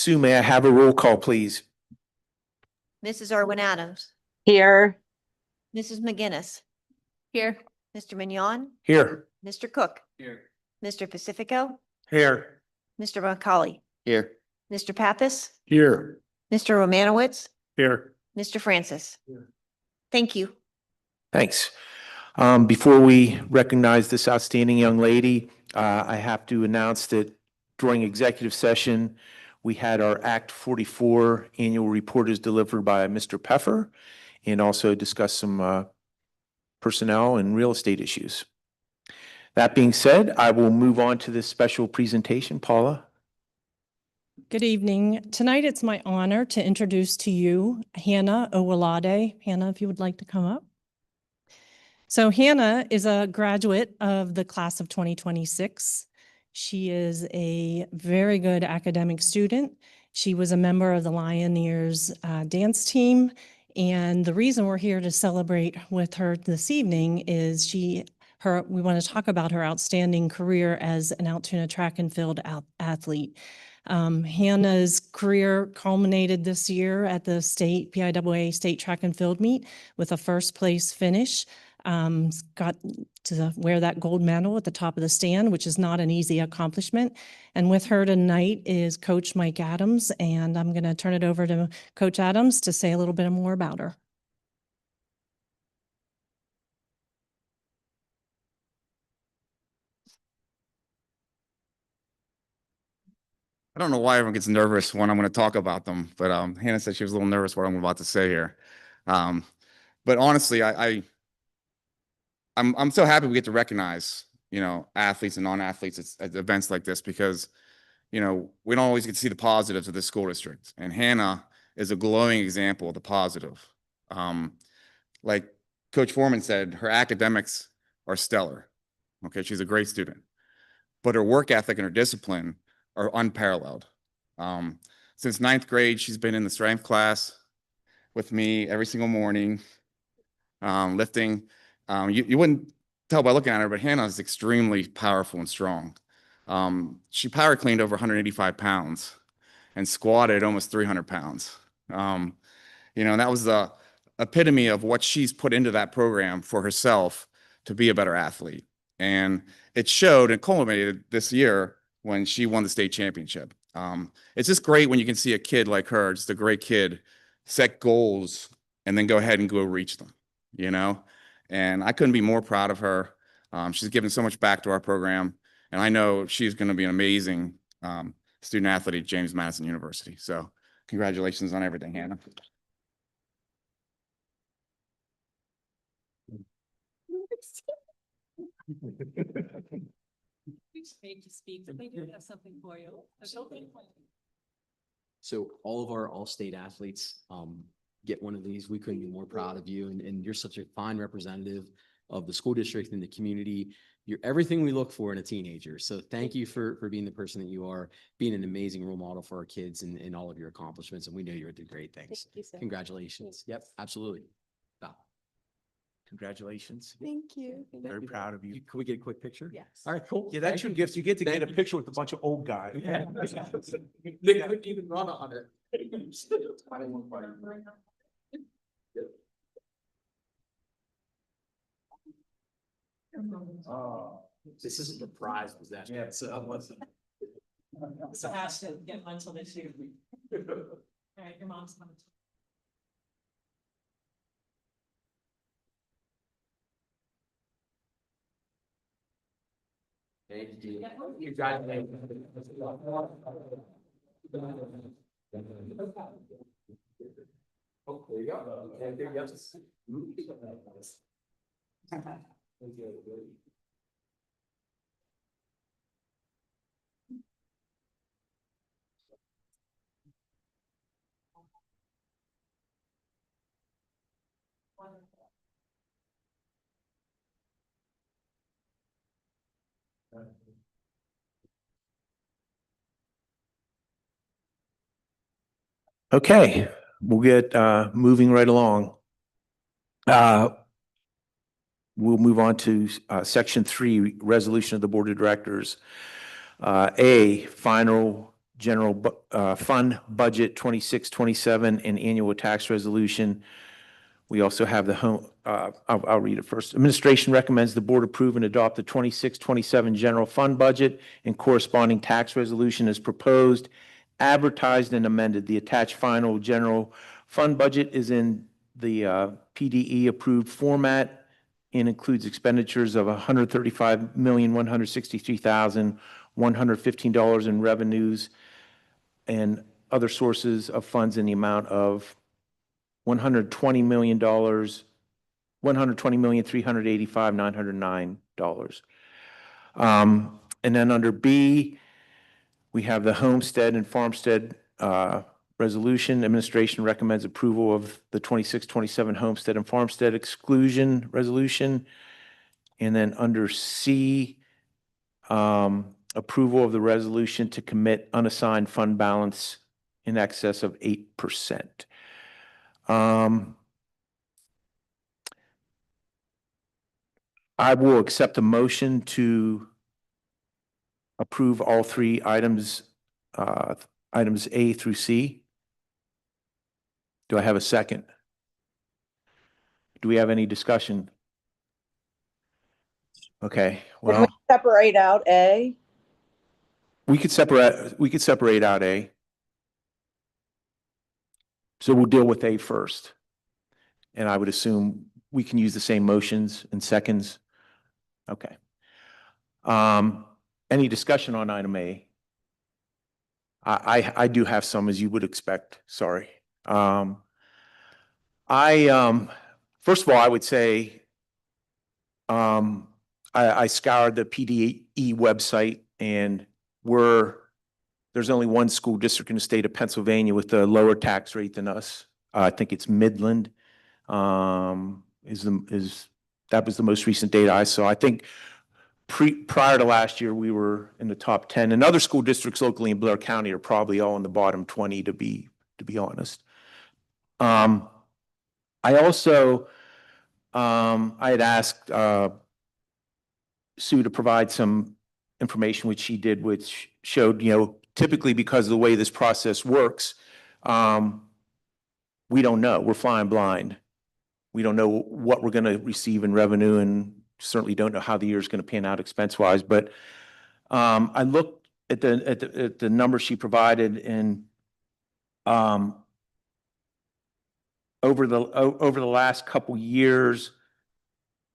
Sue, may I have a roll call, please? Mrs. Irwin Adams. Here. Mrs. McGinnis. Here. Mr. Mignon. Here. Mr. Cook. Here. Mr. Pacifico. Here. Mr. Macaulay. Here. Mr. Pappas. Here. Mr. Romanowitz. Here. Mr. Francis. Here. Thank you. Thanks. Before we recognize this outstanding young lady, I have to announce that during executive session, we had our Act 44 annual report is delivered by Mr. Peffer and also discussed some personnel and real estate issues. That being said, I will move on to this special presentation. Paula. Good evening. Tonight, it's my honor to introduce to you Hannah Owolade. Hannah, if you would like to come up. So Hannah is a graduate of the class of 2026. She is a very good academic student. She was a member of the Lioneers dance team. And the reason we're here to celebrate with her this evening is we want to talk about her outstanding career as an Altoona track and field athlete. Hannah's career culminated this year at the PIAA state track and field meet with a first place finish. Got to wear that gold medal at the top of the stand, which is not an easy accomplishment. And with her tonight is Coach Mike Adams, and I'm going to turn it over to Coach Adams to say a little bit more about her. I don't know why everyone gets nervous when I'm going to talk about them, but Hannah said she was a little nervous what I'm about to say here. But honestly, I'm so happy we get to recognize, athletes and non-athletes at events like this because, we don't always get to see the positives of this school district. And Hannah is a glowing example of the positive. Like Coach Foreman said, her academics are stellar. Okay, she's a great student, but her work ethic and her discipline are unparalleled. Since 9th grade, she's been in the strength class with me every single morning, lifting. You wouldn't tell by looking at her, but Hannah is extremely powerful and strong. She power cleaned over 185 pounds and squatted almost 300 pounds. And that was the epitome of what she's put into that program for herself to be a better athlete. And it showed and culminated this year when she won the state championship. It's just great when you can see a kid like her, just a great kid, set goals and then go ahead and go reach them, And I couldn't be more proud of her. She's given so much back to our program, and I know she's going to be an amazing student athlete at James Madison University. So congratulations on everything, Hannah. So all of our all-state athletes get one of these. We couldn't be more proud of you, and you're such a fine representative of the school district and the community. You're everything we look for in a teenager. So thank you for being the person that you are, being an amazing role model for our kids and all of your accomplishments. And we know you're doing great things. Thank you, sir. Congratulations. Yep, absolutely. Congratulations. Thank you. Very proud of you. Can we get a quick picture? Yes. All right, cool. Yeah, that's your gift. You get to get a Thank you. picture with a bunch of old guys. Yeah. They couldn't even run on it. This isn't the prize possession. Yeah, so So I have to get mine till this year. All right, your mom's coming. Thank you. Congratulations. Oh, there you go. And there you go. Okay, we'll get moving right along. We'll move on to Section 3, Resolution of the Board of Directors. A, final fund budget 26-27 and annual tax resolution. We also have the I'll read it first. Administration recommends the board approve and adopt the 26-27 general fund budget and corresponding tax resolution as proposed, advertised and amended. The attached final general fund budget is in the PDE approved format and includes expenditures of $135,163,115 in revenues and other sources of funds in the amount of $120,385,909. And then under B, we have the homestead and farmstead resolution. Administration recommends approval of the 26-27 homestead and farmstead exclusion resolution. And then under C, approval of the resolution to commit unassigned fund balance in excess of 8%. I will accept a motion to approve all three items, items A through C. Do I have a second? Do we have any discussion? Okay, Can we well, separate out A? we could separate out A. So we'll deal with A first. And I would assume we can use the same motions and seconds. Okay. Any discussion on item A? I do have some, as you would expect. Sorry. First of all, I would say I scoured the PDE website, and there's only one school district in the state of Pennsylvania with a lower tax rate than us. I think it's Midland. That was the most recent data I saw. I think prior to last year, we were in the top 10, and other school districts locally in Blair County are probably all in the bottom 20, to be honest. I also I had asked Sue to provide some information, which she did, which showed, typically because of the way this process works, we don't know. We're flying blind. We don't know what we're going to receive in revenue, and certainly don't know how the year is going to pan out expense-wise. But I looked at the numbers she provided, and over the last couple years,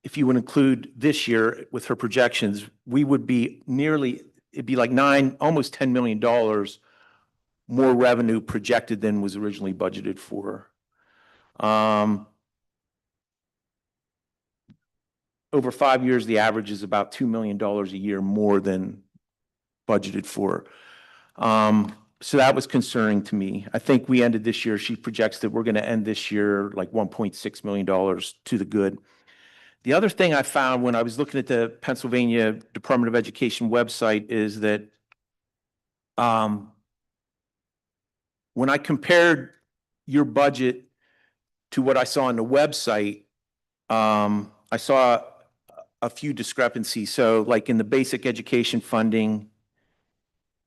if you would include this year with her projections, we would be it'd be like almost $10 million more revenue projected than was originally budgeted for. Over 5 years, the average is about $2 million a year more than budgeted for. So that was concerning to me. I think we ended this year, she projects that we're going to end this year like $1.6 million to the good. The other thing I found when I was looking at the Pennsylvania Department of Education website is that when I compared your budget to what I saw on the website, I saw a few discrepancies. So like in the basic education funding,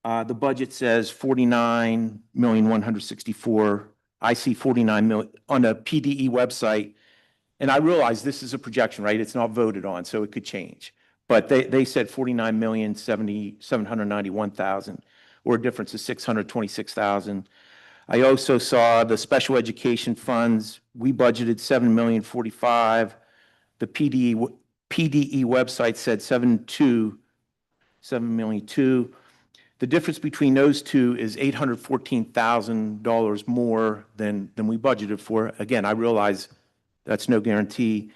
the budget says 49,164,000. I see 49 million on the PDE website. And I realize this is a projection, right? It's not voted on, so it could change. But they said 49,791,000, or a difference of 626,000. I also saw the special education funds. We budgeted 7,045,000. The PDE website said 7,200,000. The difference between those two is $814,000 more than we budgeted for. Again, I realize that's no guarantee.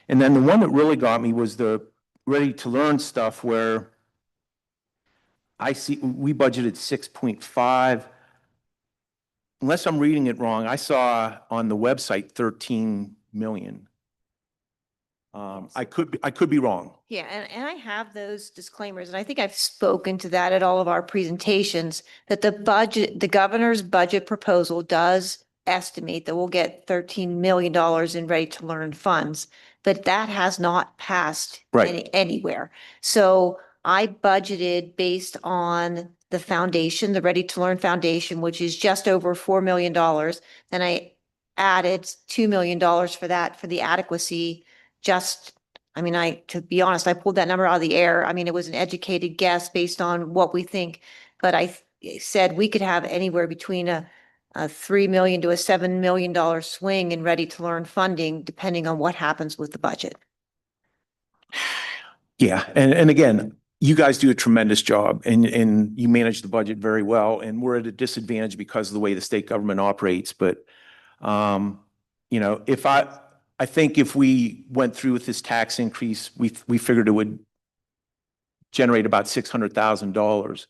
And then the one that really got me was the ready to learn stuff, where I see we budgeted 6.5. Unless I'm reading it wrong, I saw on the website 13 million. I could be wrong. Yeah, and I have those disclaimers, and I think I've spoken to that at all of our presentations, that the governor's budget proposal does estimate that we'll get $13 million in ready to learn funds, but that has not passed Right. anywhere. So I budgeted based on the foundation, the Ready to Learn Foundation, which is just over $4 million. Then I added $2 million for that, for the adequacy, to be honest, I pulled that number out of the air. I mean, it was an educated guess based on what we think, but said we could have anywhere between a $3 million to a $7 million swing in Ready to Learn funding, depending on what happens with the budget. Yeah, and again, you guys do a tremendous job and you manage the budget very well, and we're at a disadvantage because of the way the state government operates, but you know, I think if we went through with this tax increase, we figured it would generate about $600,000.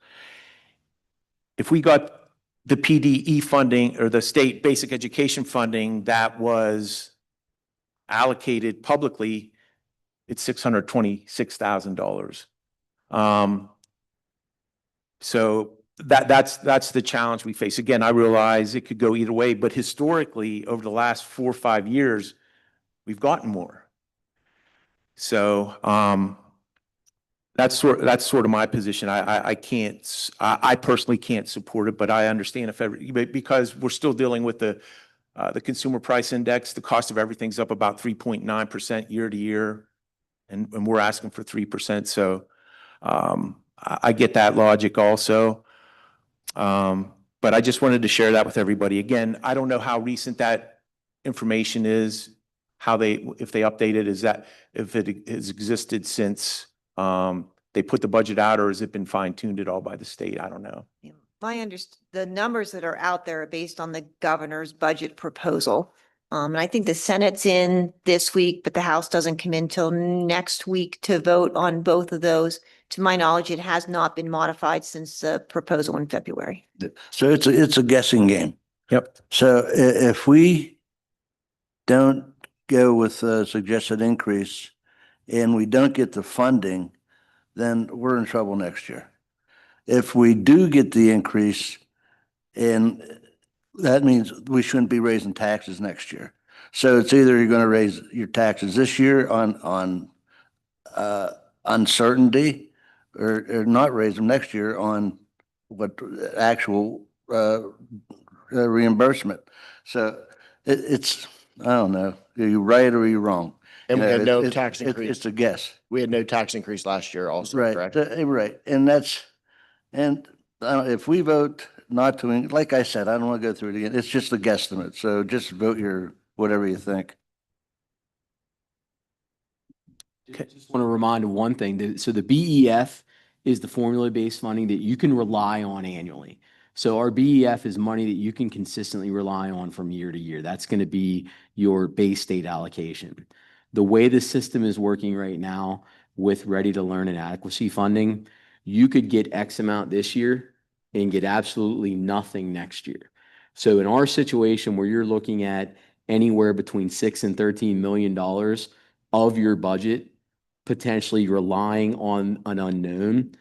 If we got the PDE funding or the state basic education funding that was allocated publicly, it's $626,000. So that's the challenge we face. Again, I realize it could go either way, but historically, over the last 4 or 5 years, we've gotten more. So that's sort of my position. I personally can't support it, but I understand because we're still dealing with the consumer price index. The cost of everything's up about 3.9% year to year, and we're asking for 3%. So I get that logic also. But I just wanted to share that with everybody. Again, I don't know how recent that information is, if they updated, if it has existed since they put the budget out, or has it been fine-tuned at all by the state? I don't know. The numbers that are out there are based on the governor's budget proposal. And I think the Senate's in this week, but the House doesn't come in till next week to vote on both of those. To my knowledge, it has not been modified since the proposal in February. So it's a guessing game. Yep. So if we don't go with a suggested increase and we don't get the funding, then we're in trouble next year. If we do get the increase, and that means we shouldn't be raising taxes next year. So it's either you're going to raise your taxes this year on uncertainty, or not raise them next year on what actual reimbursement. So it's, I don't know, are you right or are you wrong? And we You know, had no it- tax increase. It's a guess. We had no tax increase last year also, Right, correct? right. And if we vote not to, like I said, I don't want to go through it again. It's just a guesstimate. So just vote whatever you think. Just want to remind of one thing. So the BEF is the formula-based funding that you can rely on annually. So our BEF is money that you can consistently rely on from year to year. That's going to be your base state allocation. The way the system is working right now with Ready to Learn and adequacy funding, you could get X amount this year and get absolutely nothing next year. So in our situation where you're looking at anywhere between $6 and $13 million of your budget potentially relying on an unknown,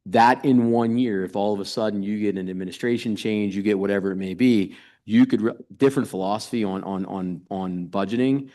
that in 1 year, if all of a sudden you get an administration change, you get whatever it may be, you could different philosophy on budgeting.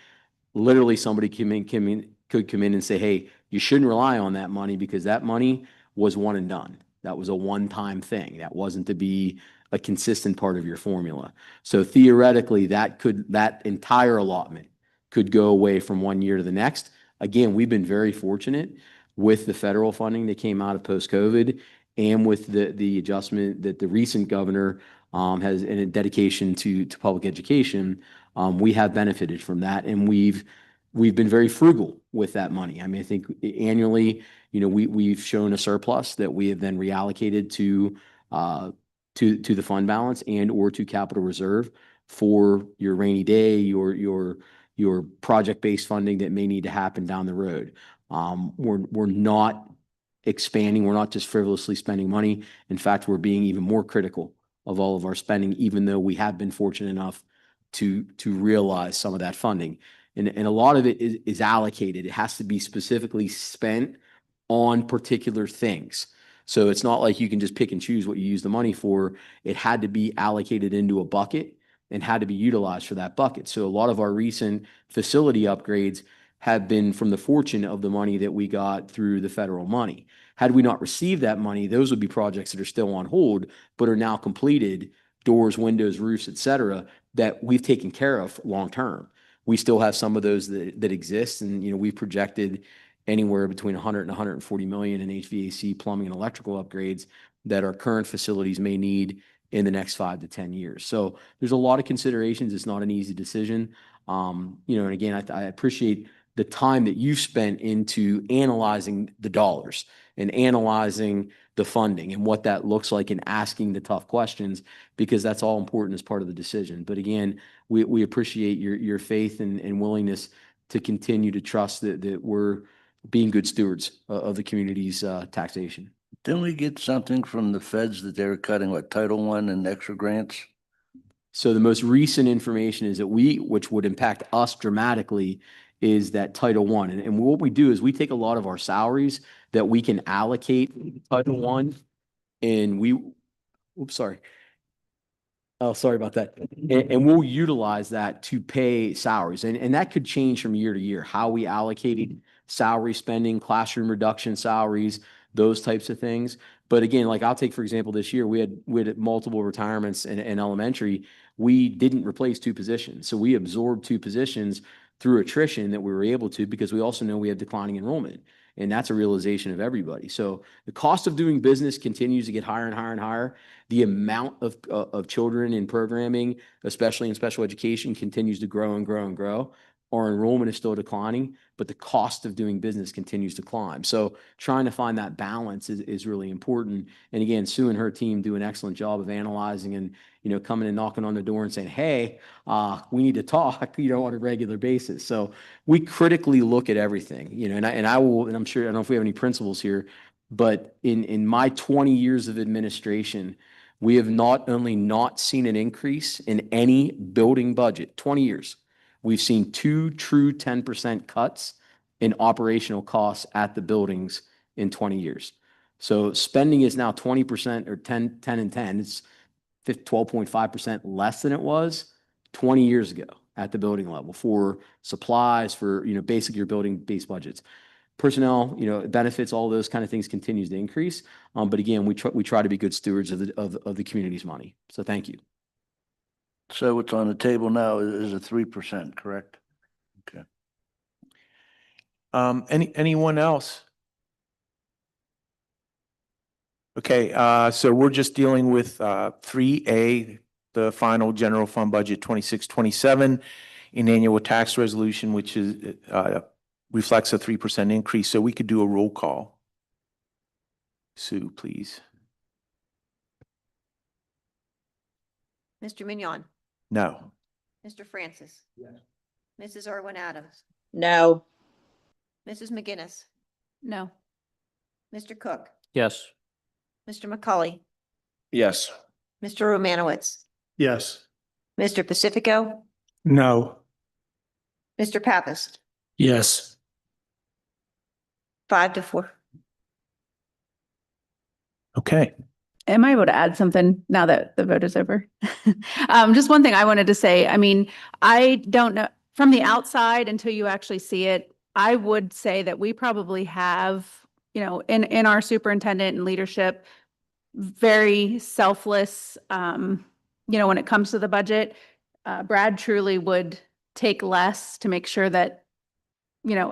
Literally, somebody could come in and say, "Hey, you shouldn't rely on that money because that money was one and done. That was a one-time thing. That wasn't to be a consistent part of your formula." So theoretically, that entire allotment could go away from 1 year to the next. Again, we've been very fortunate with the federal funding that came out of post-COVID and with the adjustment that the recent governor has in a dedication to public education. We have benefited from that, and we've been very frugal with that money. I mean, I think annually, we've shown a surplus that we have then reallocated to the fund balance and or to capital reserve for your rainy day, your project-based funding that may need to happen down the road. We're not expanding. We're not just frivolously spending money. In fact, we're being even more critical of all of our spending, even though we have been fortunate enough to realize some of that funding. And a lot of it is allocated. It has to be specifically spent on particular things. So it's not like you can just pick and choose what you use the money for. It had to be allocated into a bucket and had to be utilized for that bucket. So a lot of our recent facility upgrades have been from the fortune of the money that we got through the federal money. Had we not received that money, those would be projects that are still on hold, but are now completed, doors, windows, roofs, et cetera, that we've taken care of long-term. We still have some of those that exist, and, we've projected anywhere between 100 and 140 million in HVAC, plumbing, and electrical upgrades that our current facilities may need in the next 5 to 10 years. So there's a lot of considerations. It's not an easy decision. And again, I appreciate the time that you've spent into analyzing the dollars and analyzing the funding and what that looks like and asking the tough questions, because that's all important as part of the decision. But again, we appreciate your faith and willingness to continue to trust that we're being good stewards of the community's taxation. Didn't we get something from the feds that they were cutting, what, Title I and extra grants? So the most recent information is that which would impact us dramatically, is that Title I. And what we do is we take a lot of our salaries that we can allocate to Title I, and sorry. Oh, sorry about that. And we'll utilize that to pay salaries. And that could change from year to year, how we allocated salary spending, classroom reduction salaries, those types of things. But again, like I'll take, for example, this year, we had multiple retirements in elementary. We didn't replace 2 positions. So we absorbed 2 positions through attrition that we were able to, because we also know we have declining enrollment. And that's a realization of everybody. So the cost of doing business continues to get higher and higher and higher. The amount of children in programming, especially in special education, continues to grow and grow and grow. Our enrollment is still declining, but the cost of doing business continues to climb. So trying to find that balance is really important. And again, Sue and her team do an excellent job of analyzing and, coming and knocking on the door and saying, hey, we need to talk, on a regular basis. So we critically look at everything, and I'm sure, I don't know if we have any principals here, but in my 20 years of administration, we have not only not seen an increase in any building budget, 20 years. We've seen 2 true 10% cuts in operational costs at the buildings in 20 years. So spending is now 20% or 10 and 10. It's 12.5% less than it was 20 years ago at the building level for supplies, for, basically your building-based budgets. Personnel, benefits, all those kind of things continues to increase. But again, we try to be good stewards of the community's money. So thank you. So what's on the table now is a 3%, correct? Okay. Anyone else? Okay, so we're just dealing with 3A, the final general fund budget 26-27 in annual tax resolution, which is reflects a 3% increase. So we could do a roll call. Sue, please. Mr. Mignon, No. Mr. Francis. Yes. Mrs. Irwin Adams, No. Mrs. McGinnis, No. Mr. Cook, Yes. Mr. McCauley, Yes. Mr. Romanowitz, Yes. Mr. Pacifico, No. Mr. Pappas, Yes. 5-4. Okay. Am I able to add something now that the vote is over? Just one thing I wanted to say. I mean, I don't know from the outside until you actually see it. I would say that we probably have, in our superintendent and leadership, very selfless, when it comes to the budget. Brad truly would take less to make sure that,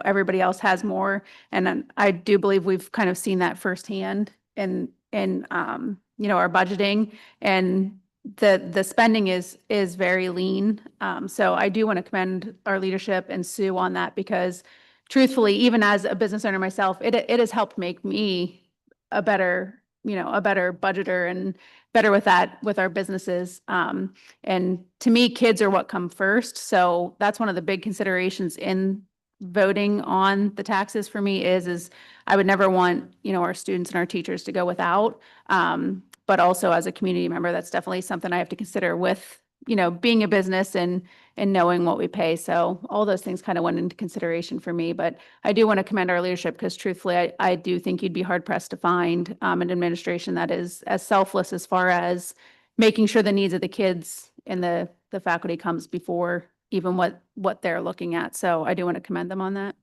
everybody else has more. And I do believe we've kind of seen that firsthand in our budgeting, and the spending is very lean. So I do want to commend our leadership and Sue on that, because truthfully, even as a business owner myself, it has helped make me a better budgeter and better with our businesses. And to me, kids are what come first. So that's one of the big considerations in voting on the taxes for me is I would never want, our students and our teachers to go without. But also as a community member, that's definitely something I have to consider with, being a business and knowing what we pay. So all those things kind of went into consideration for me, but I do want to commend our leadership, because truthfully, I do think you'd be hard pressed to find an administration that is as selfless as far as making sure the needs of the kids and the faculty comes before even what they're looking at. So I do want to commend them on that.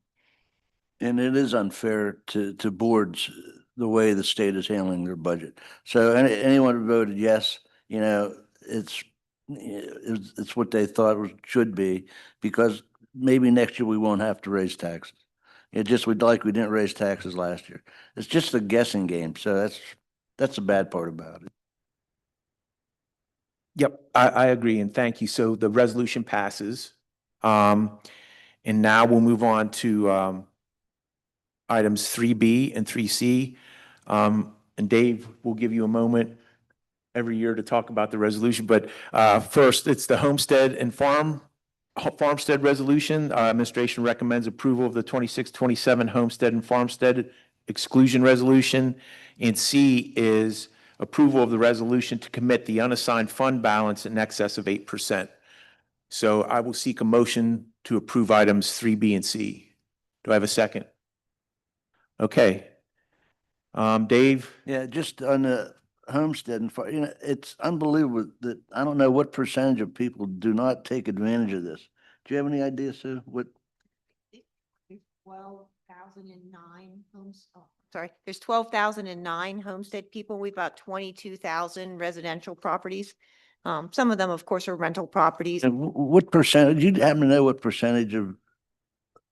And it is unfair to boards, the way the state is handling their budget. So anyone who voted yes, you know, it's what they thought should be, because maybe next year we won't have to raise taxes. It just, we didn't raise taxes last year. It's just a guessing game. So that's the bad part about it. Yep, I agree, and thank you. So the resolution passes. And now we'll move on to items 3B and 3C. And Dave, we'll give you a moment every year to talk about the resolution, but first, it's the homestead and farmstead resolution. Administration recommends approval of the 26-27 homestead and farmstead exclusion resolution. And C is approval of the resolution to commit the unassigned fund balance in excess of 8%. So I will seek a motion to approve items 3B and C. Do I have a second? Okay. Dave? Yeah, just on the homestead and, you know, it's unbelievable that, I don't know what percentage of people do not take advantage of this. Do you have any idea, Sue? What? 12,009 homes. Oh, sorry, there's 12,009 homestead people. We've got 22,000 residential properties. Some of them, of course, are rental properties. And what percentage, you happen to know what percentage of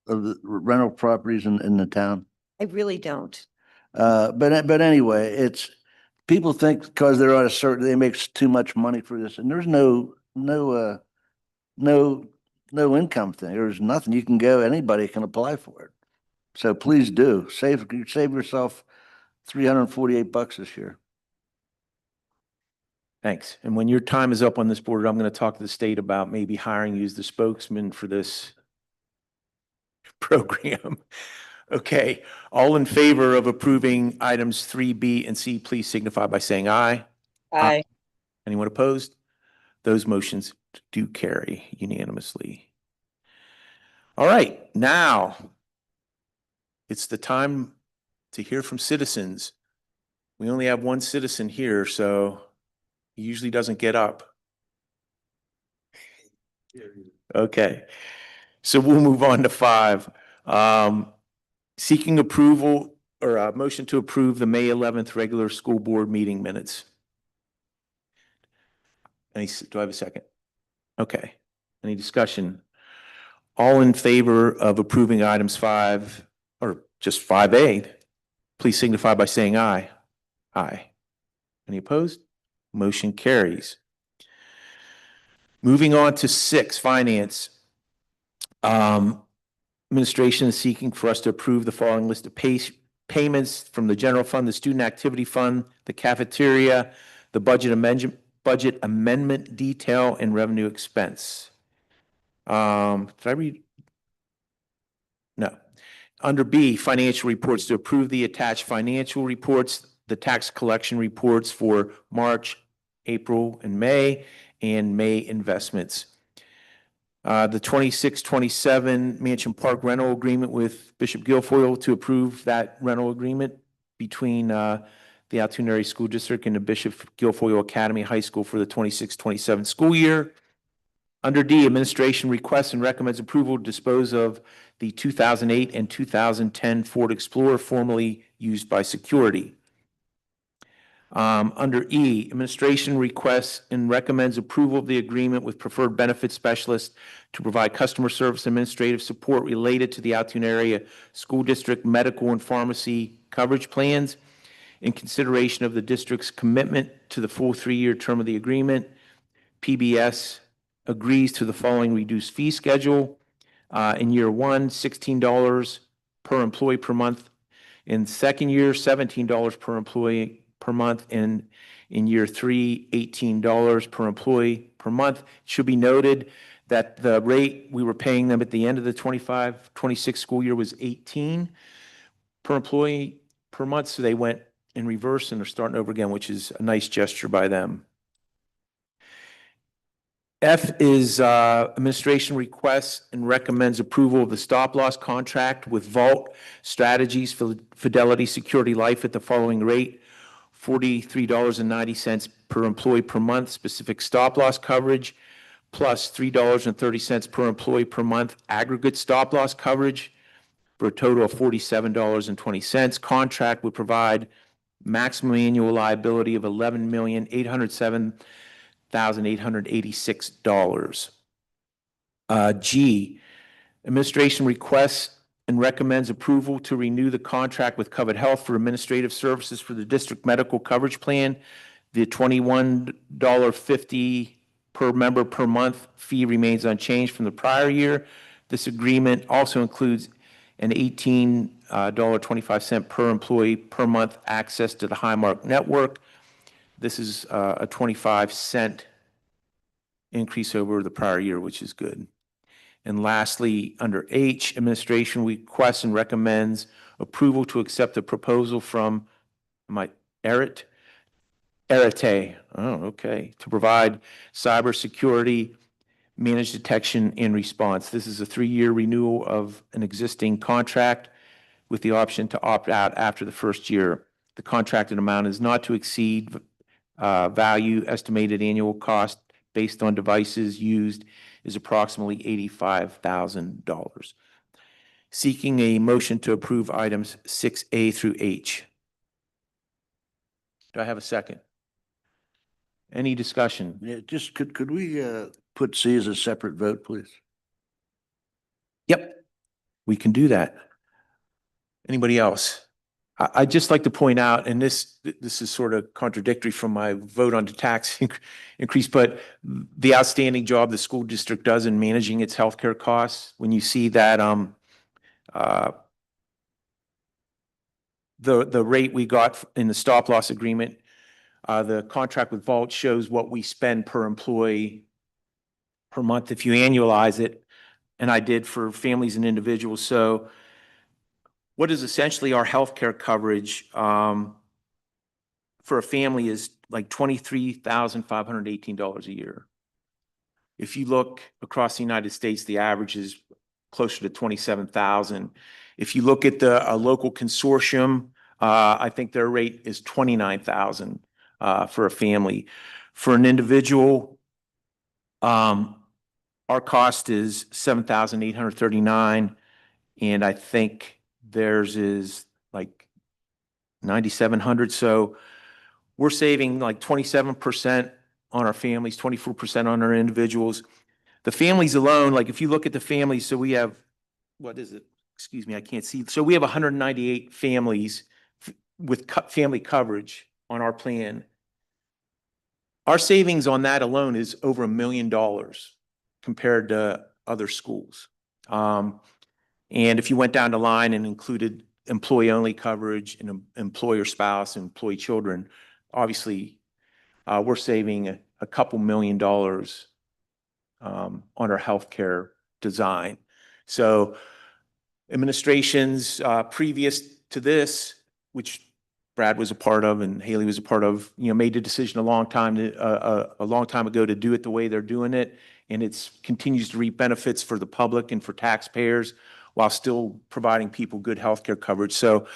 the rental properties in the town? I really don't. But anyway, it's, people think because they're on a certain, they make too much money for this, and there's no income thing. There's nothing. You can go, anybody can apply for it. So please do, save yourself $348 this year. Thanks. And when your time is up on this board, I'm going to talk to the state about maybe hiring you as the spokesman for this program. Okay, all in favor of approving items 3B and C, please signify by saying aye. Aye. Anyone opposed? Those motions do carry unanimously. All right, now it's the time to hear from citizens. We only have one citizen here, so he usually doesn't get up. Okay, so we'll move on to 5. Seeking approval or a motion to approve the May 11th regular school board meeting minutes. Do I have a second? Okay. Any discussion? All in favor of approving items 5 or just 5A, please signify by saying aye. Aye. Any opposed? Motion carries. Moving on to 6, finance. Administration is seeking for us to approve the following list of payments from the general fund, the student activity fund, the cafeteria, the budget amendment detail, and revenue expense. Did I read? No. Under B, financial reports, to approve the attached financial reports, the tax collection reports for March, April, and May investments. The 26-27 Mansion Park rental agreement with Bishop Guilfoyle, to approve that rental agreement between the Altoona Area School District and the Bishop Guilfoyle Academy High School for the 26-27 school year. Under D, administration requests and recommends approval to dispose of the 2008 and 2010 Ford Explorer formerly used by security. Under E, administration requests and recommends approval of the agreement with Preferred Benefit Specialist to provide customer service administrative support related to the Altoona Area School District medical and pharmacy coverage plans. In consideration of the district's commitment to the full 3-year term of the agreement, PBS agrees to the following reduced fee schedule. In year 1, $16 per employee per month. In second year, $17 per employee per month. And in year 3, $18 per employee per month. It should be noted that the rate we were paying them at the end of the 25-26 school year was 18 per employee per month. So they went in reverse and are starting over again, which is a nice gesture by them. F is administration requests and recommends approval of the stop-loss contract with Vault Strategies for Fidelity Security Life at the following rate: $43.90 per employee per month, specific stop-loss coverage, plus $3.30 per employee per month, aggregate stop-loss coverage, for a total of $47.20. Contract would provide maximum annual liability of $11,807,886. G, administration requests and recommends approval to renew the contract with Covered Health for administrative services for the district medical coverage plan. The $21.50 per member per month fee remains unchanged from the prior year. This agreement also includes an $18.25 per employee per month access to the Highmark network. This is a 25-cent increase over the prior year, which is good. And lastly, under H, administration requests and recommends approval to accept a proposal from Arete, to provide cybersecurity managed detection and response. This is a 3-year renewal of an existing contract with the option to opt out after the first year. The contracted amount is not to exceed value. Estimated annual cost based on devices used is approximately $85,000. Seeking a motion to approve items 6A through H. Do I have a second? Any discussion? Yeah, just could we put C as a separate vote, please? Yep, we can do that. Anybody else? I'd just like to point out, and this is sort of contradictory from my vote on the tax increase, but the outstanding job the school district does in managing its healthcare costs. When you see that the rate we got in the stop loss agreement, the contract with Vault shows what we spend per employee per month if you annualize it, and I did for families and individuals. So what is essentially our healthcare coverage for a family is like $23,518 a year. If you look across the United States, the average is closer to 27,000. If you look at a local consortium, I think their rate is 29,000 for a family. For an individual, our cost is 7,839, and I think theirs is like 9,700. So we're saving like 27% on our families, 24% on our individuals. The families alone, like if you look at the families, so we have, what is it? Excuse me, I can't see. So we have 198 families with family coverage on our plan. Our savings on that alone is over $1 million compared to other schools. And if you went down the line and included employee-only coverage and employer spouse and employee children, obviously, we're saving a couple $1 million on our healthcare design. So administrations previous to this, which Brad was a part of and Haley was a part of, made the decision a long time ago to do it the way they're doing it, and it continues to reap benefits for the public and for taxpayers while still providing people good healthcare coverage. So,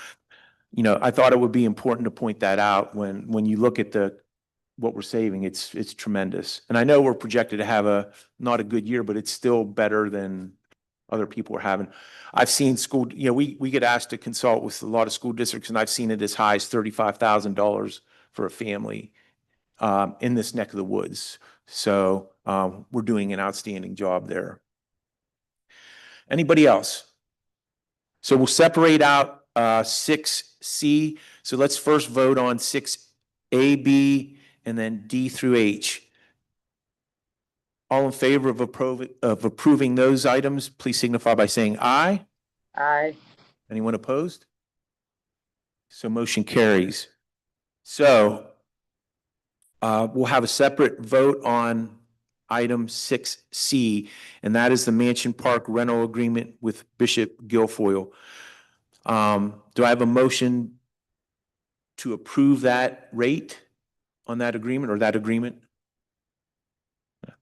I thought it would be important to point that out when you look at what we're saving. It's tremendous, and I know we're projected to have not a good year, but it's still better than other people are having. I've seen we get asked to consult with a lot of school districts, and I've seen it as high as $35,000 for a family in this neck of the woods. So we're doing an outstanding job there. Anybody else? So we'll separate out 6C. So let's first vote on 6A, B, and then D through H. All in favor of approving those items, please signify by saying aye. Aye. Anyone opposed? So motion carries. So we'll have a separate vote on item 6C, and that is the Mansion Park rental agreement with Bishop Guilfoyle. Do I have a motion to approve that rate on that agreement or that agreement?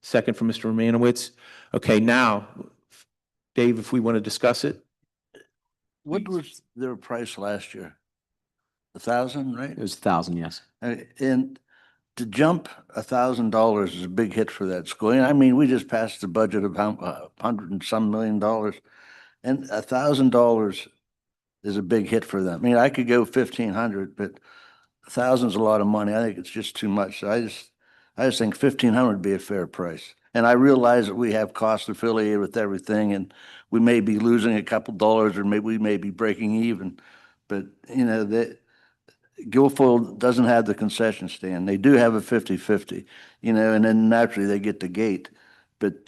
Second from Mr. Romanowitz. Okay, now, Dave, if we want to discuss it. What was their price last year? 1,000, right? It was 1,000, yes. And to jump $1,000 is a big hit for that school. And I mean, we just passed a budget of $100 and some million. And $1,000 is a big hit for them. I mean, I could go 1,500, but 1,000's a lot of money. I think it's just too much. So I just think 1,500 would be a fair price. And I realize that we have costs affiliated with everything, and we may be losing a couple dollars, or maybe we may be breaking even. But, you know, that Guilfoyle doesn't have the concession stand. They do have a 50/50, you know, and then naturally they get the gate. But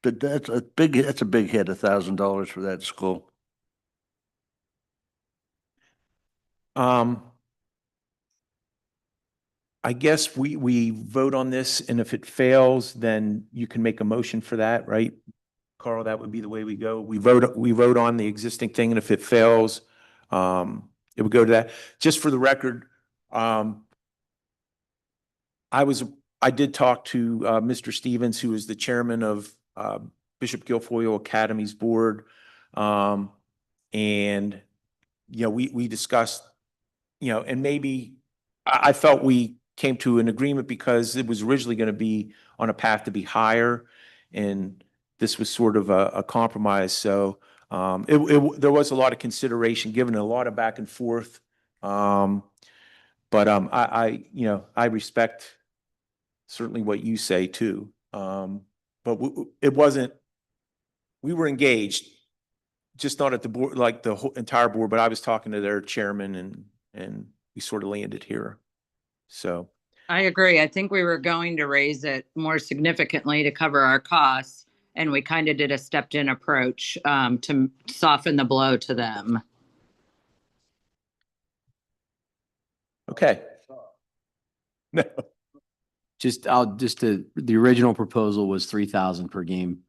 that's a big hit, $1,000 for that school. I guess we vote on this, and if it fails, then you can make a motion for that, right? Carl, that would be the way we go. We vote on the existing thing, and if it fails, it would go to that. Just for the record, I did talk to Mr. Stevens, who is the chairman of Bishop Guilfoyle Academy's board. And, you know, we discussed, you know, and maybe I felt we came to an agreement because it was originally going to be on a path to be higher. And this was sort of a compromise. So there was a lot of consideration given, a lot of back and forth. But you know, I respect certainly what you say too. But it wasn't, we were engaged, just not at the board, like the whole entire board, but I was talking to their chairman and we sort of landed here. So. I agree. I think we were going to raise it more significantly to cover our costs, and we kind of did a stepped-in approach to soften the blow to them. Okay. No. The original proposal was 3,000 per game.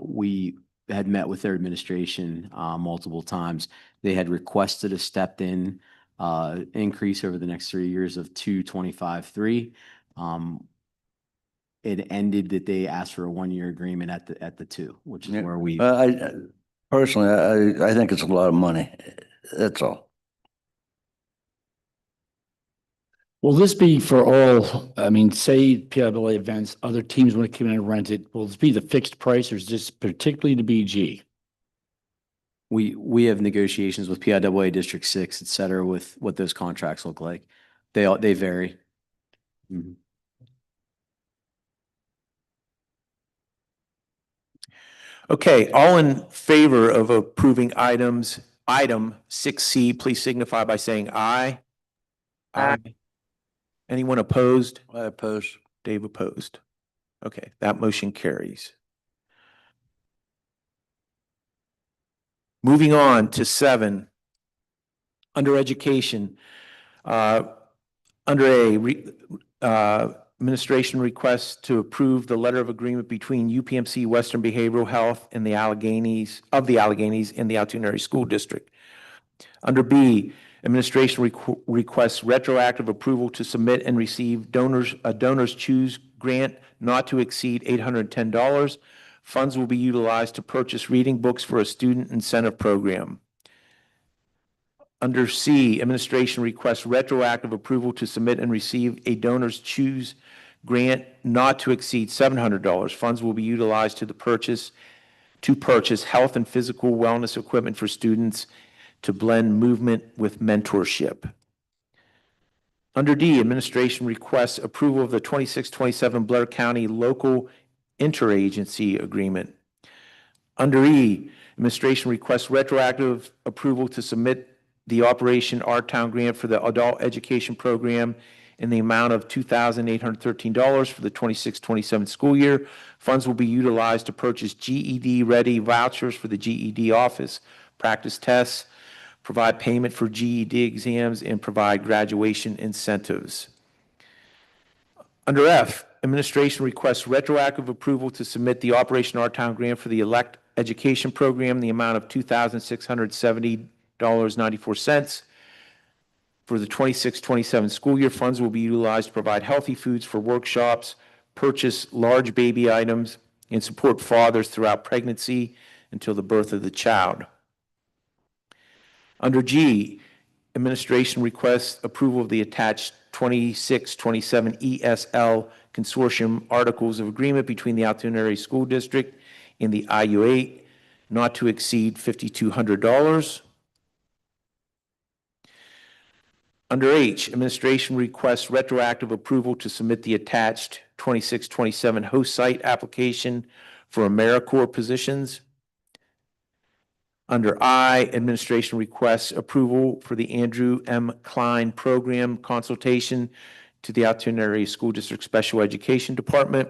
We had met with their administration multiple times. They had requested a stepped in increase over the next 3 years of 225.3. It ended that they asked for a 1-year agreement at the 2, which is where we. I personally, I think it's a lot of money. That's all. Will this be for all, I mean, say PIAA events, other teams want to come in and rent it, will this be the fixed price or is this particularly to BG? We have negotiations with PIAA District 6, et cetera, with what those contracts look like. They vary. Mm-hmm. Okay, all in favor of approving item 6C, please signify by saying aye. Aye. Anyone opposed? I oppose. Dave opposed. Okay, that motion carries. Moving on to 7. Under education, under administration requests to approve the letter of agreement between UPMC Western Behavioral Health and the Alleghenies and the Altoona Area School District. Under B, administration requests retroactive approval to submit and receive a donor's choose grant not to exceed $810. Funds will be utilized to purchase reading books for a student incentive program. Under C, administration requests retroactive approval to submit and receive a donor's choose grant not to exceed $700. Funds will be utilized to purchase health and physical wellness equipment for students to blend movement with mentorship. Under D, administration requests approval of the 26-27 Blair County local interagency agreement. Under E, administration requests retroactive approval to submit the Operation Our Town grant for the adult education program in the amount of $2,813 for the 26-27 school year. Funds will be utilized to purchase GED-ready vouchers for the GED office, practice tests, provide payment for GED exams, and provide graduation incentives. Under F, administration requests retroactive approval to submit the Operation Our Town grant for the elect education program in the amount of $2,670.94 for the 26-27 school year. Funds will be utilized to provide healthy foods for workshops, purchase large baby items, and support fathers throughout pregnancy until the birth of the child. Under G, administration requests approval of the attached 26-27 ESL Consortium Articles of Agreement between the Altoona Area School District and the IU8 not to exceed $5,200. Under H, administration requests retroactive approval to submit the attached 26-27 host site application for AmeriCorps positions. Under I, administration requests approval for the Andrew M. Klein program consultation to the Altoona Area School District Special Education Department.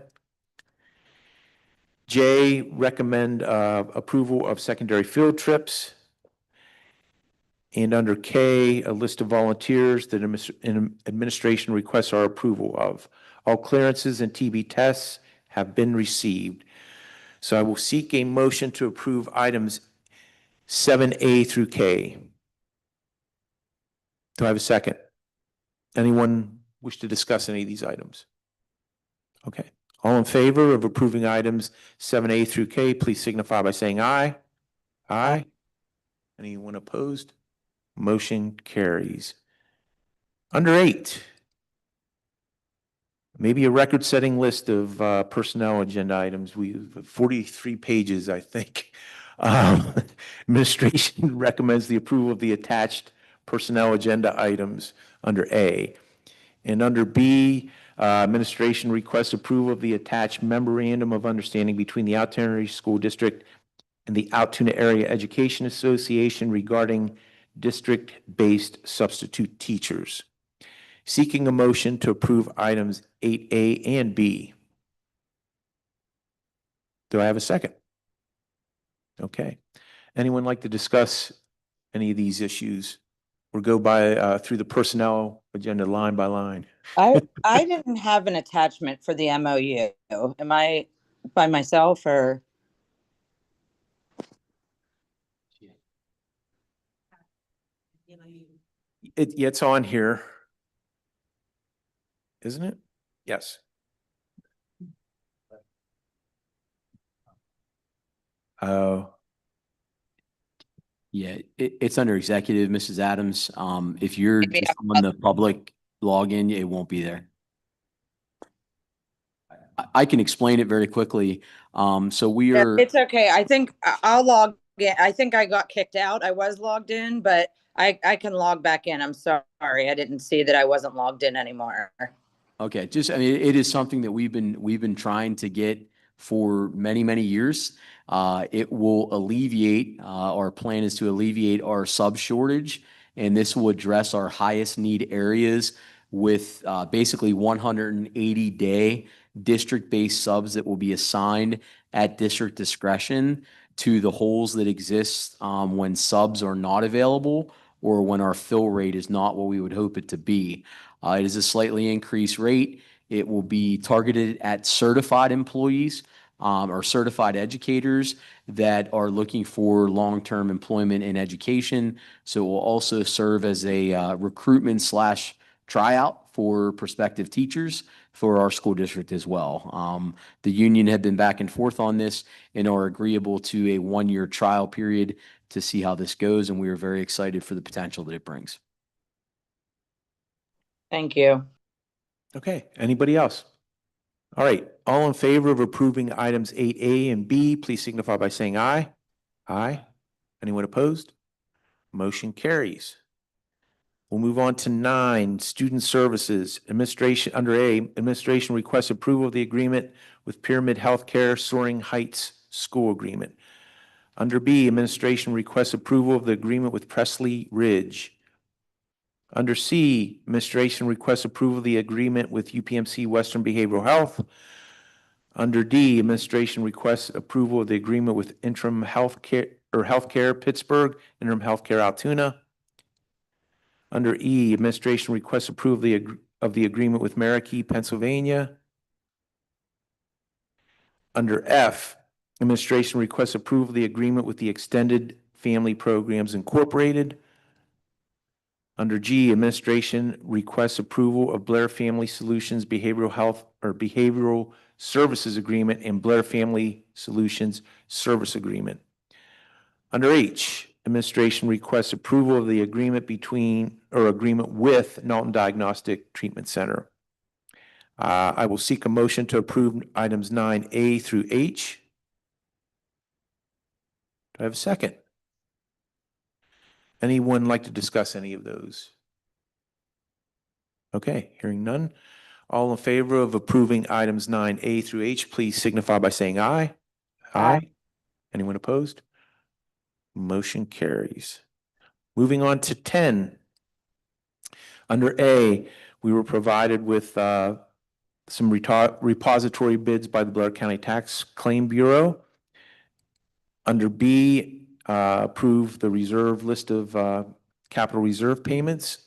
J, recommend approval of secondary field trips. And under K, a list of volunteers that administration requests our approval of. All clearances and TB tests have been received. So I will seek a motion to approve items 7A through K. Do I have a second? Anyone wish to discuss any of these items? Okay. All in favor of approving items 7A through K, please signify by saying aye. Aye. Anyone opposed? Motion carries. Under 8, maybe a record-setting list of personnel agenda items. We have 43 pages, I think. Administration recommends the approval of the attached personnel agenda items under A. And under B, administration requests approval of the attached memorandum of understanding between the Altoona Area School District and the Altoona Area Education Association regarding district-based substitute teachers. Seeking a motion to approve items 8A and B. Do I have a second? Okay. Anyone like to discuss any of these issues or go by through the personnel agenda line by line? I didn't have an attachment for the MOU. Am I by myself or? It's on here, isn't it? Yes. Oh, Yeah, it's under executive, Mrs. Adams. If you're Maybe just on the public login, it won't be there. I can explain it very quickly. So we are. It's okay. I think I'll log in. I think I got kicked out. I was logged in, but I can log back in. I'm sorry. I didn't see that I wasn't logged in anymore. Okay, just, I mean, it is something that we've been trying to get for many, many years. It will alleviate, our plan is to alleviate our sub shortage, and this will address our highest need areas with basically 180-day district-based subs that will be assigned at district discretion to the holes that exist when subs are not available or when our fill rate is not what we would hope it to be. It is a slightly increased rate. It will be targeted at certified employees or certified educators that are looking for long-term employment in education. So it will also serve as a recruitment / tryout for prospective teachers for our school district as well. The union had been back and forth on this and are agreeable to a 1-year trial period to see how this goes, and we are very excited for the potential that it brings. Thank you. okay. Anybody else? All right. All in favor of approving items 8A and B, please signify by saying aye. Aye. Anyone opposed? Motion carries. We'll move on to 9, student services. Administration, under A, administration requests approval of the agreement with Pyramid Healthcare Soaring Heights School Agreement. Under B, administration requests approval of the agreement with Presley Ridge. Under C, administration requests approval of the agreement with UPMC Western Behavioral Health. Under D, administration requests approval of the agreement with Interim Healthcare or Healthcare Pittsburgh, Interim Healthcare Altoona. Under E, administration requests approval of the agreement with Marquee, Pennsylvania. Under F, administration requests approval of the agreement with the Extended Family Programs Incorporated. Under G, administration requests approval of Blair Family Solutions Behavioral Health or Behavioral Services Agreement and Blair Family Solutions Service Agreement. Under H, administration requests approval of the agreement between or agreement with Knowlton Diagnostic Treatment Center. I will seek a motion to approve items 9A through H. Do I have a second? Anyone like to discuss any of those? Okay, hearing none. All in favor of approving items 9A through H, please signify by saying aye. Aye. Anyone opposed? Motion carries. Moving on to 10. Under A, we were provided with some repository bids by the Blair County Tax Claim Bureau. Under B, approve the reserve list of capital reserve payments.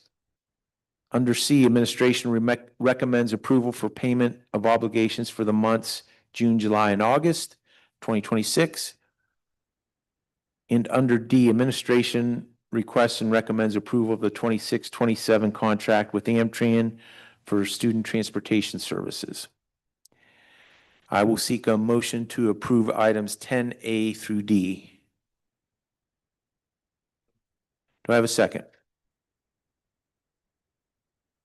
Under C, administration recommends approval for payment of obligations for the months June, July, and August 2026. And under D, administration requests and recommends approval of the 26-27 contract with Amtran for student transportation services. I will seek a motion to approve items 10A through D. Do I have a second?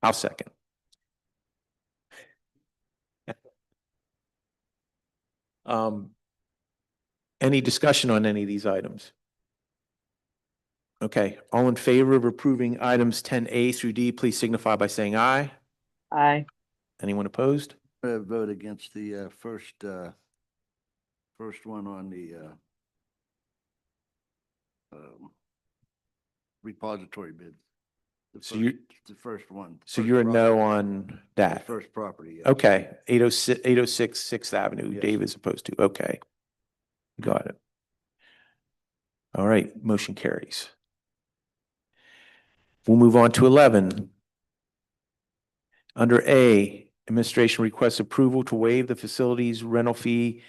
I'll second. Any discussion on any of these items? Okay, all in favor of approving items 10A through D, please signify by saying aye. Aye. Anyone opposed? Vote against the first one on the repository bid. So you, The first one. so first you're a no property. on The that? First property. Yes. Okay, 806 Sixth Avenue, Yes. Dave is opposed to, okay. Got it. All right, motion carries. We'll move on to 11. Under A, administration requests approval to waive the facilities rental fee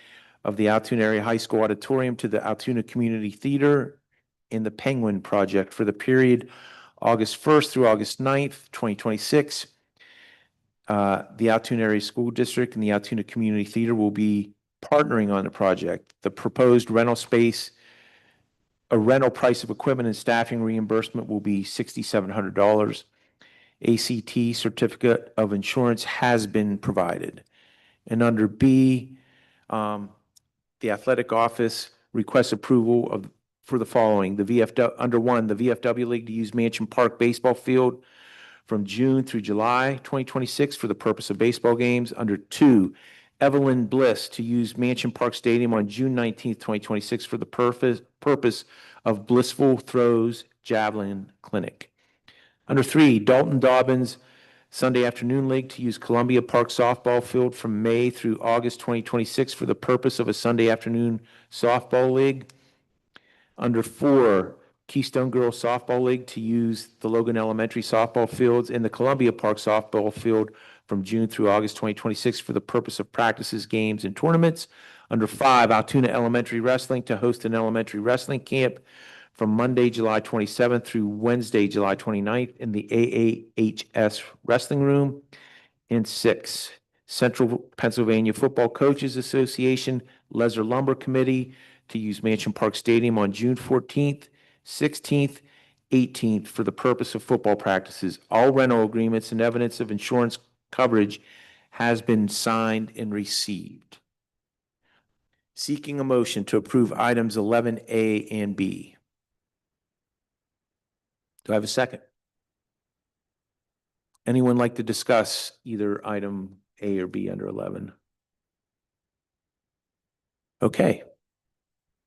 of the Altoona Area High School Auditorium to the Altoona Community Theater in the Penguin Project for the period August 1st through August 9th, 2026. The Altoona Area School District and the Altoona Community Theater will be partnering on the project. The proposed rental space, a rental price of equipment and staffing reimbursement will be $6,700. ACT certificate of insurance has been provided. And under B, the athletic office requests approval of, for the following, the VFW, under 1, the VFW League to use Mansion Park Baseball Field from June through July 2026 for the purpose of baseball games. Under 2, Evelyn Bliss to use Mansion Park Stadium on June 19th, 2026 for the purpose of Blissful Throws Javelin Clinic. Under 3, Dalton Dobbins Sunday Afternoon League to use Columbia Park Softball Field from May through August 2026 for the purpose of a Sunday Afternoon Softball League. Under 4, Keystone Girls Softball League to use the Logan Elementary softball fields and the Columbia Park softball field from June through August 2026 for the purpose of practices, games, and tournaments. Under 5, Altoona Elementary Wrestling to host an elementary wrestling camp from Monday, July 27th through Wednesday, July 29th in the AAHS Wrestling Room. And 6, Central Pennsylvania Football Coaches Association, Lesser Lumber Committee to use Mansion Park Stadium on June 14th, 16th, 18th for the purpose of football practices. All rental agreements and evidence of insurance coverage has been signed and received. Seeking a motion to approve items 11A and B. Do I have a second? Anyone like to discuss either item A or B under 11? Okay.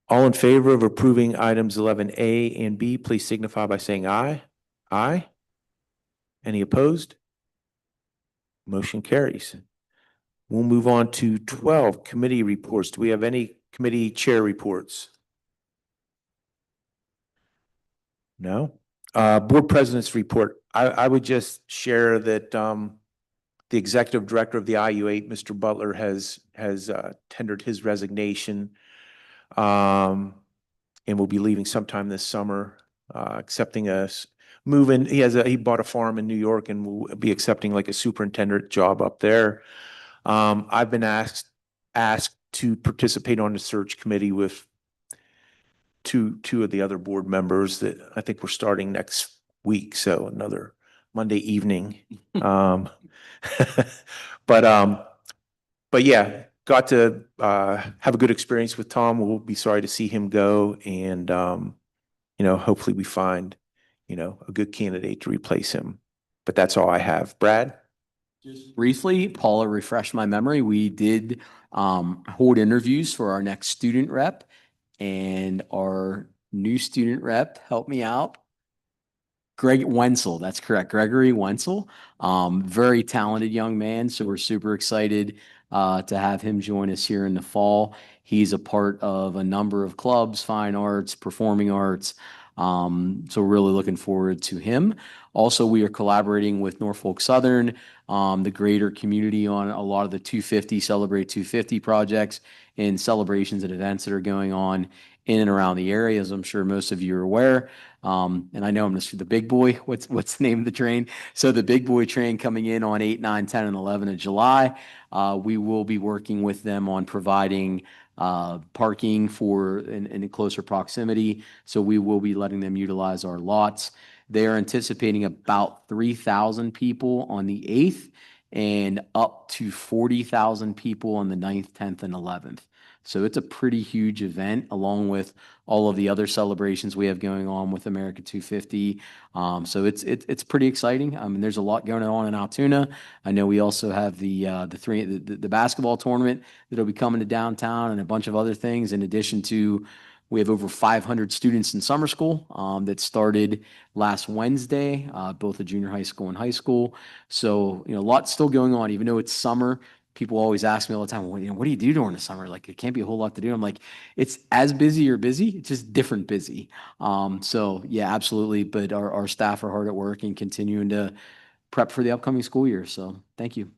All in favor of approving items 11A and B, please signify by saying aye. Aye. Any opposed? Motion carries. We'll move on to 12, committee reports. Do we have any committee chair reports? No? Board President's report. I would just share that the Executive Director of the IU8, Mr. Butler, has tendered his resignation and will be leaving sometime this summer, accepting a move in. He bought a farm in New York and will be accepting like a superintendent job up there. I've been asked to participate on the search committee with two of the other board members that I think we're starting next week. So another Monday evening. But yeah, got to have a good experience with Tom. We'll be sorry to see him go, and hopefully we find a good candidate to replace him. But that's all I have. Brad? Just briefly, Paula refreshed my memory. We did hold interviews for our next student rep, and our new student rep, help me out. Greg Wenzel, that's correct. Gregory Wenzel, very talented young man. So we're super excited to have him join us here in the fall. He's a part of a number of clubs, fine arts, performing arts. So really looking forward to him. Also, we are collaborating with Norfolk Southern, the greater community on a lot of the 250 Celebrate 250 projects and celebrations and events that are going on in and around the area, as I'm sure most of you are aware. And I know I'm just the big boy. What's the name of the train? So the big boy train coming in on 8, 9, 10, and 11 of July. We will be working with them on providing parking in closer proximity. So we will be letting them utilize our lots. They are anticipating about 3,000 people on the 8th and up to 40,000 people on the 9th, 10th, and 11th. So it's a pretty huge event, along with all of the other celebrations we have going on with America 250. So it's pretty exciting. I mean, there's a lot going on in Altoona. I know we also have the basketball tournament that'll be coming to downtown, and a bunch of other things. In addition to, we have over 500 students in summer school that started last Wednesday, both at junior high school and high school. So a lot's still going on, even though it's summer. People always ask me all the time, well, what do you do during the summer? Like, it can't be a whole lot to do. I'm like, it's as busy or busy, it's just different busy. So yeah, absolutely. But our staff are hard at work and continuing to prep for the upcoming school year. So thank you.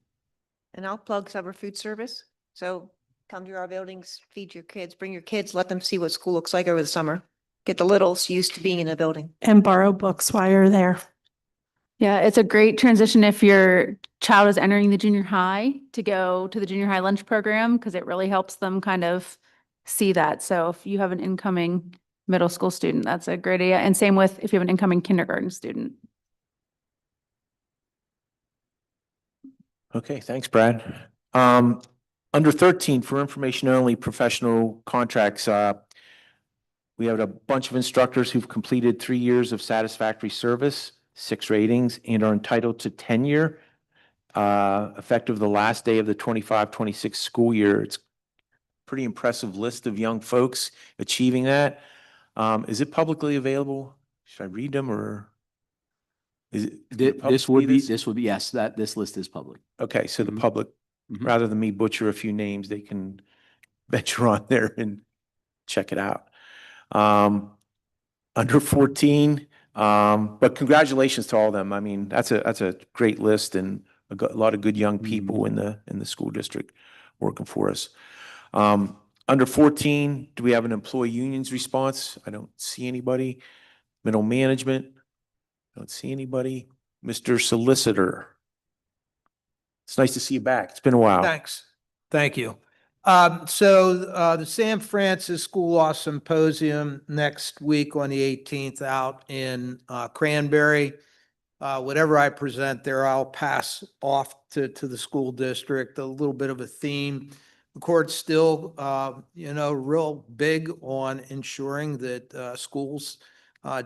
And I'll plug summer food service. So come to our buildings, feed your kids, bring your kids, let them see what school looks like over the summer. Get the littles used to being in a building. And borrow books while you're there. Yeah, it's a great transition if your child is entering the junior high to go to the junior high lunch program, because it really helps them kind of see that. So if you have an incoming middle school student, that's a great idea. And same with if you have an incoming kindergarten student. Okay, thanks, Brad. Under 13, for information only, professional contracts, we have a bunch of instructors who've completed 3 years of satisfactory service, 6 ratings, and are entitled to tenure effective the last day of the 25-26 school year. It's a pretty impressive list of young folks achieving that. Is it publicly available? Should I read them, or is it? This would be, yes, this list is public. Okay, so the Mhm. public, Mhm. rather than me butcher a few names, they can venture on there and check it out. Under 14, but congratulations to all of them. I mean, that's a great list, and a lot of good young people in the school district working for us. Under 14, do we have an employee unions response? I don't see anybody. Middle management, don't see anybody. Mr. Solicitor. It's nice to see you back. It's been a while. Thanks. Thank you. The San Francis School Law Symposium next week on the 18th out in Cranberry. Whatever I present there, I'll pass off to the school district, a little bit of a theme. The court's still, real big on ensuring that schools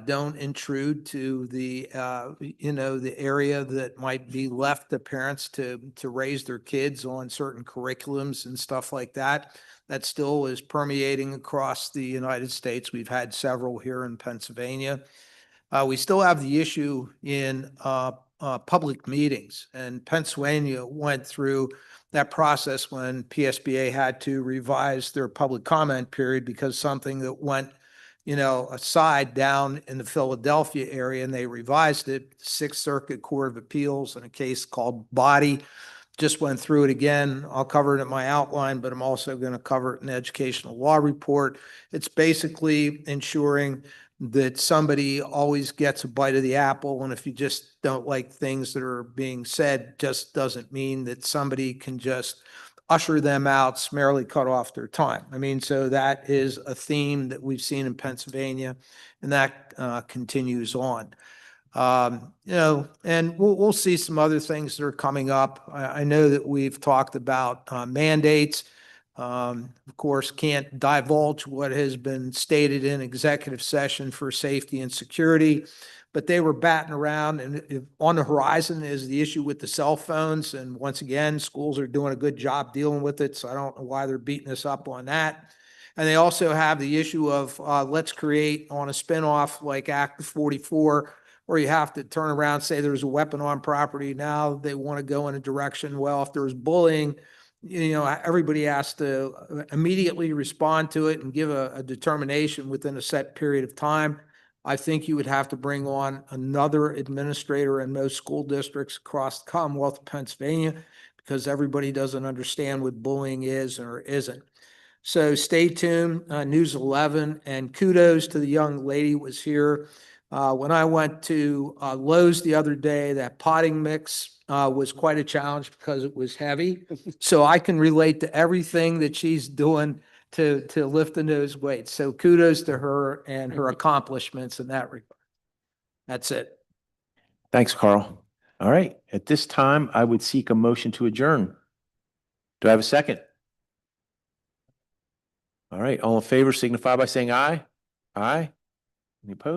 don't intrude to the area that might be left to parents to raise their kids on certain curriculums and stuff like that. That still is permeating across the United States. We've had several here in Pennsylvania. We still have the issue in public meetings, and Pennsylvania went through that process when PSBA had to revise their public comment period because something that went aside down in the Philadelphia area, and they revised it. Sixth Circuit Court of Appeals in a case called Body just went through it again. I'll cover it in my outline, but I'm also going to cover it in the educational law report. It's basically ensuring that somebody always gets a bite of the apple. And if you just don't like things that are being said, just doesn't mean that somebody can just usher them out, summarily cut off their time. I mean, so that is a theme that we've seen in Pennsylvania, and that continues on. And we'll see some other things that are coming up. I know that we've talked about mandates. Of course, can't divulge what has been stated in executive session for safety and security, but they were batting around, and on the horizon is the issue with the cell phones. And once again, schools are doing a good job dealing with it, so I don't know why they're beating us up on that. And they also have the issue of let's create on a spinoff like Act 44, where you have to turn around, say there's a weapon on property. Now they want to go in a direction, well, if there's bullying, everybody has to immediately respond to it and give a determination within a set period of time. I think you would have to bring on another administrator in most school districts across the Commonwealth of Pennsylvania, because everybody doesn't understand what bullying is or isn't. So stay tuned, News 11, and kudos to the young lady who was here. When I went to Lowe's the other day, that potting mix was quite a challenge because it was heavy. So I can relate to everything that she's doing to lifting those weights. So kudos to her and her accomplishments in that regard. That's it. Thanks, Carl. All right, at this time, I would seek a motion to adjourn. Do I have a second? All right, all in favor signify by saying aye. Aye. Any opposed?